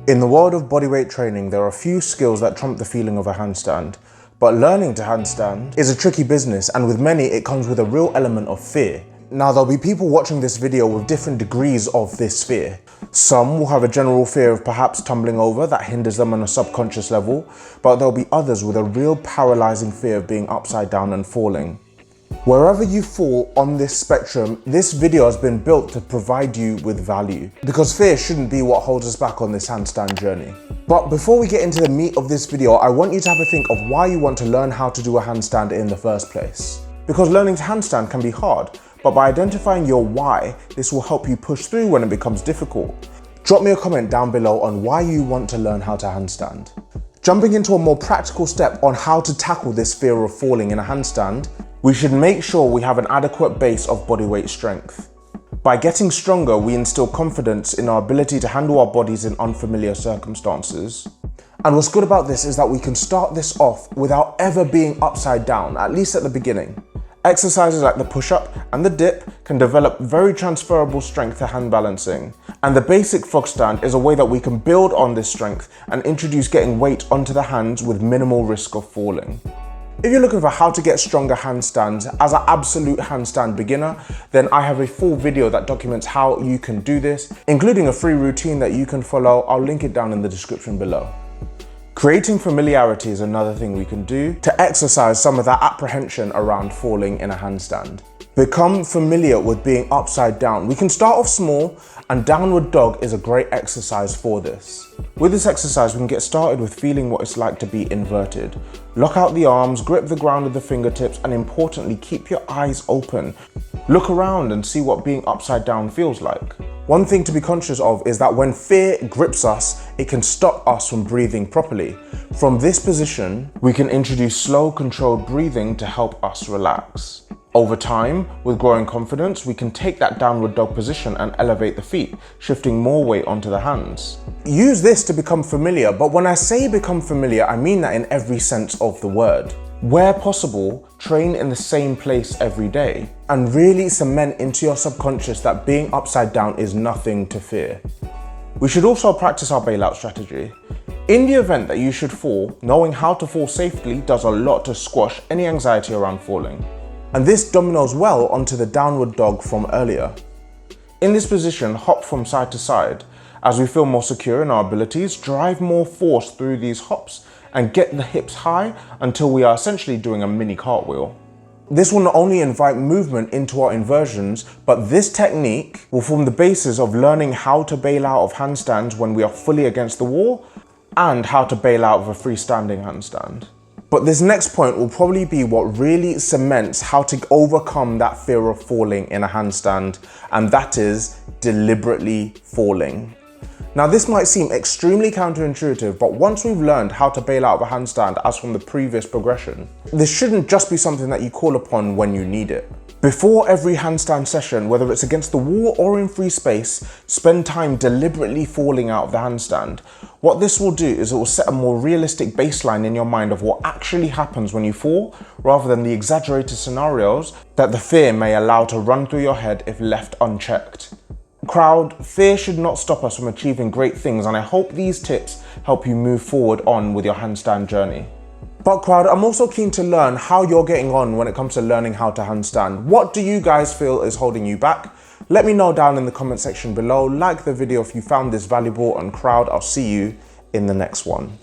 In the world of bodyweight training, there are a few skills that trump the feeling of a handstand. But learning to handstand is a tricky business, and with many, it comes with a real element of fear. Now, there'll be people watching this video with different degrees of this fear. Some will have a general fear of perhaps tumbling over that hinders them on a subconscious level, but there'll be others with a real paralyzing fear of being upside down and falling. Wherever you fall on this spectrum, this video has been built to provide you with value, because fear shouldn't be what holds us back on this handstand journey. But before we get into the meat of this video, I want you to have a think of why you want to learn how to do a handstand in the first place. Because learning to handstand can be hard, but by identifying your why, this will help you push through when it becomes difficult. Drop me a comment down below on why you want to learn how to handstand. Jumping into a more practical step on how to tackle this fear of falling in a handstand, we should make sure we have an adequate base of bodyweight strength. By getting stronger, we instill confidence in our ability to handle our bodies in unfamiliar circumstances. And what's good about this is that we can start this off without ever being upside down, at least at the beginning. Exercises like the push-up and the dip can develop very transferable strength to hand balancing. And the basic frog stand is a way that we can build on this strength and introduce getting weight onto the hands with minimal risk of falling. If you're looking for how to get stronger handstands as an absolute handstand beginner, then I have a full video that documents how you can do this, including a free routine that you can follow. I'll link it down in the description below. Creating familiarity is another thing we can do to exercise some of that apprehension around falling in a handstand. Become familiar with being upside down. We can start off small, and downward dog is a great exercise for this. With this exercise, we can get started with feeling what it's like to be inverted. Lock out the arms, grip the ground with the fingertips, and importantly, keep your eyes open. Look around and see what being upside down feels like. One thing to be conscious of is that when fear grips us, it can stop us from breathing properly. From this position, we can introduce slow, controlled breathing to help us relax. Over time, with growing confidence, we can take that downward dog position and elevate the feet, shifting more weight onto the hands. Use this to become familiar, but when I say become familiar, I mean that in every sense of the word. Where possible, train in the same place every day, and really cement into your subconscious that being upside down is nothing to fear. We should also practice our bailout strategy. In the event that you should fall, knowing how to fall safely does a lot to squash any anxiety around falling. And this dominoes well onto the downward dog from earlier. In this position, hop from side to side. As we feel more secure in our abilities, drive more force through these hops and get the hips high until we are essentially doing a mini cartwheel. This will not only invite movement into our inversions, but this technique will form the basis of learning how to bail out of handstands when we are fully against the wall, and how to bail out of a freestanding handstand. But this next point will probably be what really cements how to overcome that fear of falling in a handstand, and that is deliberately falling. Now, this might seem extremely counterintuitive, but once we've learned how to bail out of a handstand as from the previous progression, this shouldn't just be something that you call upon when you need it. Before every handstand session, whether it's against the wall or in free space, spend time deliberately falling out of the handstand. What this will do is it will set a more realistic baseline in your mind of what actually happens when you fall, rather than the exaggerated scenarios that the fear may allow to run through your head if left unchecked. Crowd, fear should not stop us from achieving great things, and I hope these tips help you move forward on with your handstand journey. But crowd, I'm also keen to learn how you're getting on when it comes to learning how to handstand. What do you guys feel is holding you back? Let me know down in the comment section below. Like the video if you found this valuable, and crowd, I'll see you in the next one.